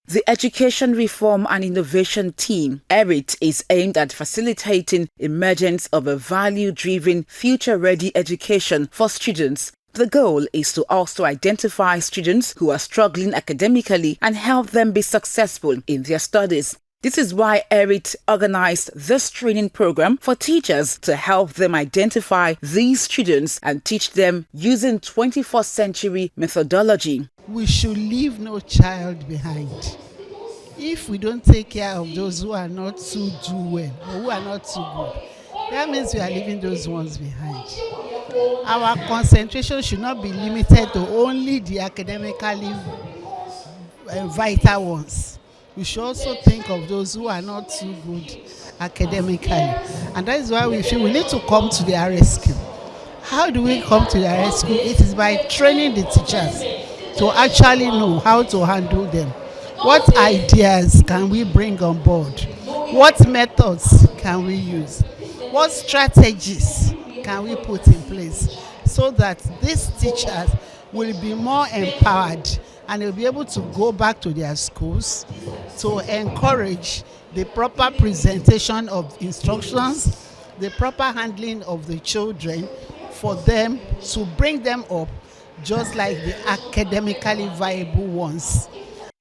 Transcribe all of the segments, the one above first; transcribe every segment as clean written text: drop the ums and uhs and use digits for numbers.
The Education Reform and Innovation Team, Erit, is aimed at facilitating emergence of a value-driven, future-ready education for students. The goal is to also identify students who are struggling academically and help them be successful in their studies. This is why Erit organized this training program for teachers to help them identify these students and teach them using 21st century methodology. We should leave no child behind. If we don't take care of those who are not to do well or who are not too good, that means we are leaving those ones behind. Our concentration should not be limited to only the academically vital ones. We should also think of those who are not too good academically. And that is why we feel we need to come to their rescue. How do we come to their rescue? It is by training the teachers to actually know how to handle them. What ideas can we bring on board? What methods can we use? What strategies can we put in place so that these teachers will be more empowered and they'll be able to go back to their schools to encourage the proper presentation of instructions, the proper handling of the children for them to bring them up just like the academically viable ones.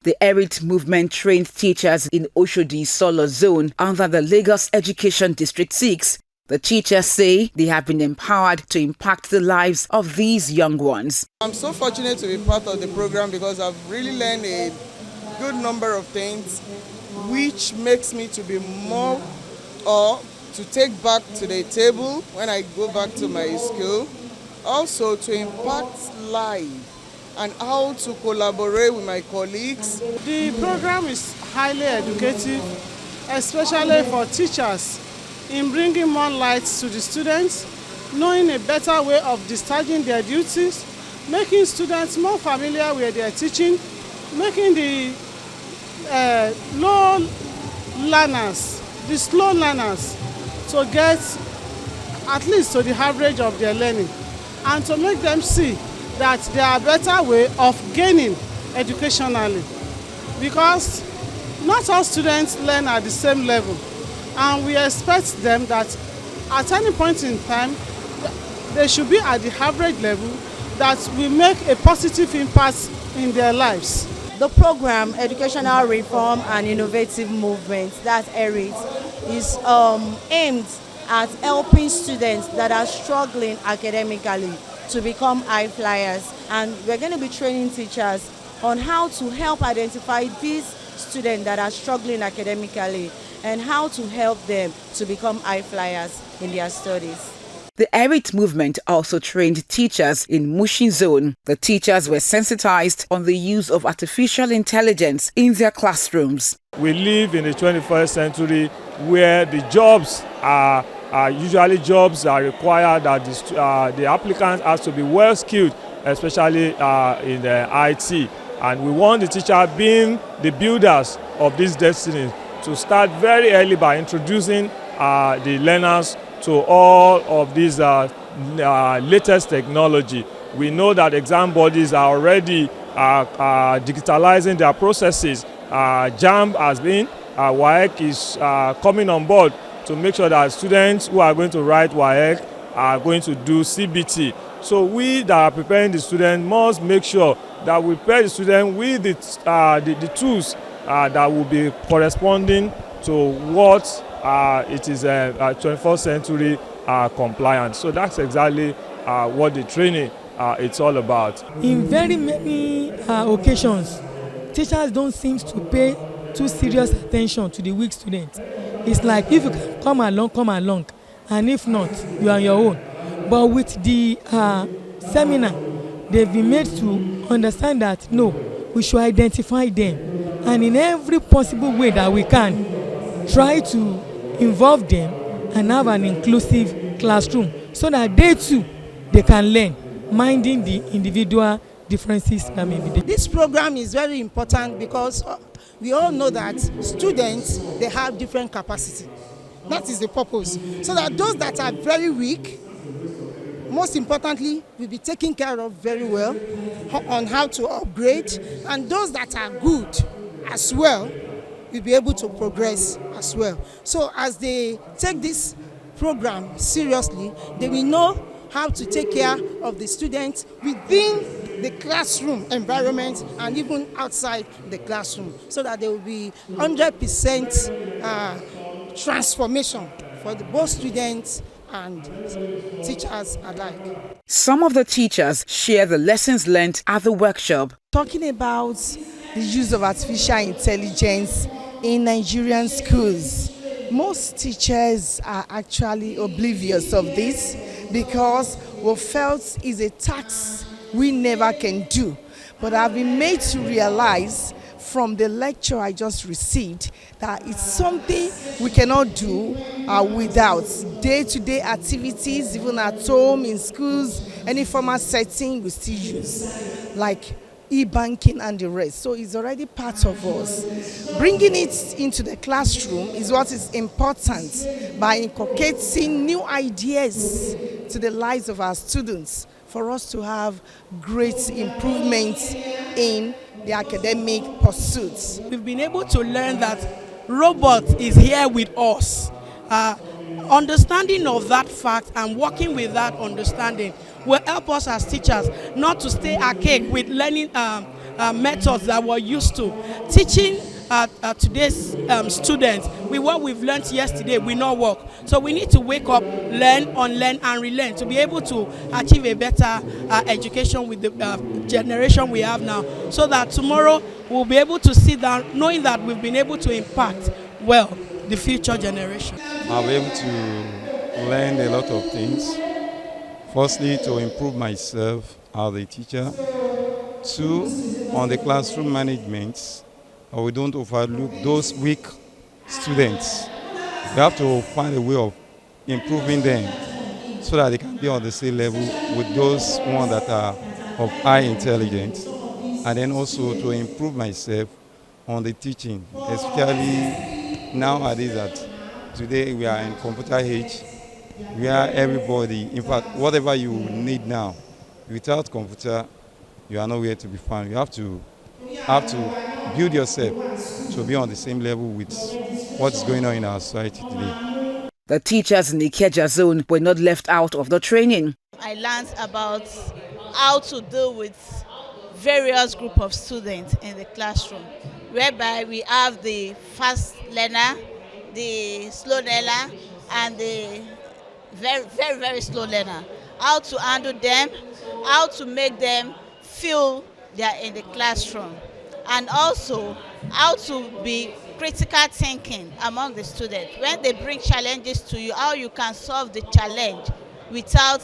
The Erit movement trained teachers in Oshodi Solo Zone under the Lagos Education District 6. The teachers say they have been empowered to impact the lives of these young ones. I'm so fortunate to be part of the program because I've really learned a good number of things which makes me to be more or to take back to the table when I go back to my school. Also to impact life and how to collaborate with my colleagues. The program is highly educative, especially for teachers, in bringing more light to the students, knowing a better way of discharging their duties, making students more familiar with their teaching, making the slow learners to get at least to the average of their learning, and to make them see that there are better way of gaining educationally, because not all students learn at the same level, and we expect them that at any point in time they should be at the average level that will make a positive impact in their lives. The program Educational Reform and Innovative Movement, that Erit, is aimed at helping students that are struggling academically to become high flyers, and we're going to be training teachers on how to help identify these students that are struggling academically and how to help them to become high flyers in their studies. The Erit movement also trained teachers in Mushin Zone. The teachers were sensitized on the use of artificial intelligence in their classrooms. We live in the 21st century where the jobs are usually jobs are required that the applicant has to be well skilled, especially in the IT. And we want the teacher, being the builders of this destiny, to start very early by introducing the learners to all of these latest technology. We know that exam bodies are already digitalizing their processes. JAMB has been, WAEC is coming on board to make sure that students who are going to write WAEC are going to do CBT. So we that are preparing the student must make sure that we prepare the student with the tools that will be corresponding to what it is 21st century compliant. So that's exactly what the training it's all about. In very many occasions, teachers don't seem to pay too serious attention to the weak students. It's like if you can come along, and if not, you are on your own. But with the seminar, they've been made to understand that no, we should identify them, and in every possible way that we can, try to involve them and have an inclusive classroom so that they too, they can learn, minding the individual differences that may be there. This program is very important because we all know that students, they have different capacity. That is the purpose. So that those that are very weak, most importantly, will be taken care of very well on how to upgrade. And those that are good as well, will be able to progress as well. So as they take this program seriously, they will know how to take care of the students within the classroom environment and even outside the classroom, so that there will be 100% transformation for both students and teachers alike. Some of the teachers share the lessons learned at the workshop. Talking about the use of artificial intelligence in Nigerian schools, most teachers are actually oblivious of this because we felt it's a task we never can do. But I've been made to realize from the lecture I just received that it's something we cannot do without. Day-to-day activities, even at home, in schools, any formal setting we still use, like e-banking and the rest. So it's already part of us. Bringing it into the classroom is what is important by inculcating new ideas to the lives of our students for us to have great improvements in the academic pursuits. We've been able to learn that robot is here with us. Understanding of that fact and working with that understanding will help us as teachers not to stay archaic with learning methods that we're used to. Teaching today's students with what we've learned yesterday will not work. So we need to wake up, learn, unlearn and relearn to be able to achieve a better education with the generation we have now, so that tomorrow we'll be able to sit down knowing that we've been able to impact well the future generation. I'll be able to learn a lot of things. Firstly, to improve myself as a teacher. Two, on the classroom management, we don't overlook those weak students. We have to find a way of improving them so that they can be on the same level with those ones that are of high intelligence. And then also to improve myself on the teaching, especially nowadays that today we are in computer age, where everybody, in fact, whatever you need now, without computer, you are nowhere to be found. You have to build yourself to be on the same level with what's going on in our society today. The teachers in the Ikeja zone were not left out of the training. I learned about how to deal with various group of students in the classroom, whereby we have the fast learner, the slow learner, and the very slow learner. How to handle them, how to make them feel they are in the classroom, and also how to be critical thinking among the students. When they bring challenges to you, how you can solve the challenge without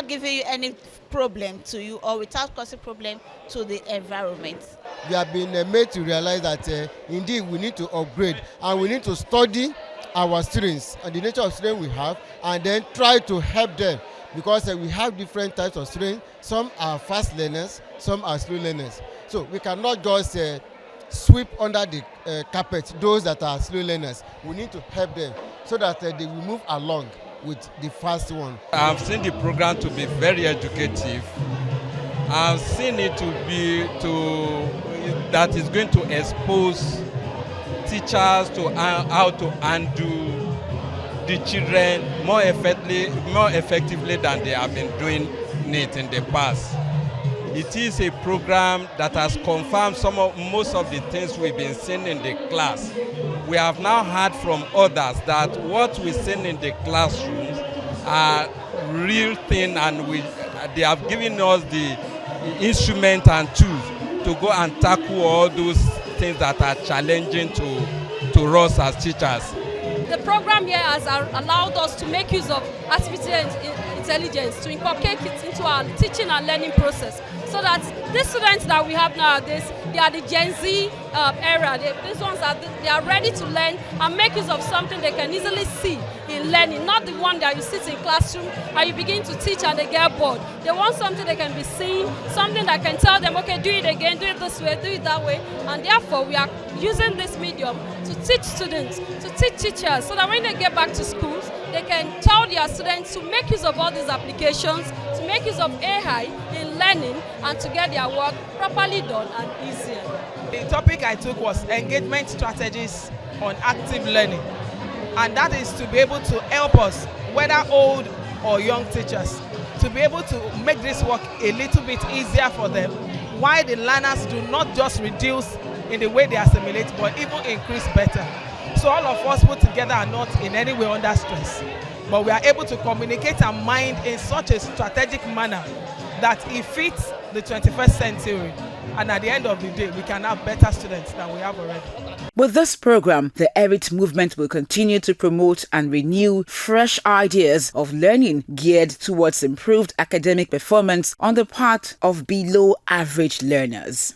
giving you any problem to you or without causing problem to the environment. We have been made to realize that indeed we need to upgrade and we need to study our students and the nature of students we have, and then try to help them, because we have different types of students. Some are fast learners, some are slow learners. So we cannot just sweep under the carpet those that are slow learners. We need to help them so that they will move along with the fast one. I've seen the program to be very educative. I've seen it to be that is going to expose teachers to how to undo the children more effectively than they have been doing it in the past. It is a program that has confirmed most of the things we've been seeing in the class. We have now heard from others that what we've seen in the classrooms are real thing, and they have given us the instrument and tools to go and tackle all those things that are challenging to us as teachers. The program here has allowed us to make use of artificial intelligence to inculcate it into our teaching and learning process, so that these students that we have nowadays, they are the Gen Z era. These ones they are ready to learn and make use of something they can easily see in learning, not the one that you sit in classroom and you begin to teach and they get bored. They want something they can be seeing, something that can tell them, okay, do it again, do it this way, do it that way. And therefore, we are using this medium to teach students, to teach teachers, so that when they get back to schools, they can tell their students to make use of all these applications, to make use of AI in learning, and to get their work properly done and easier. The topic I took was engagement strategies on active learning, and that is to be able to help us, whether old or young teachers, to be able to make this work a little bit easier for them, while the learners do not just reduce in the way they assimilate, but even increase better. So all of us put together are not in any way under stress, but we are able to communicate our mind in such a strategic manner that it fits the 21st century, and at the end of the day we can have better students than we have already. With this program, the Erit movement will continue to promote and renew fresh ideas of learning geared towards improved academic performance on the part of below average learners.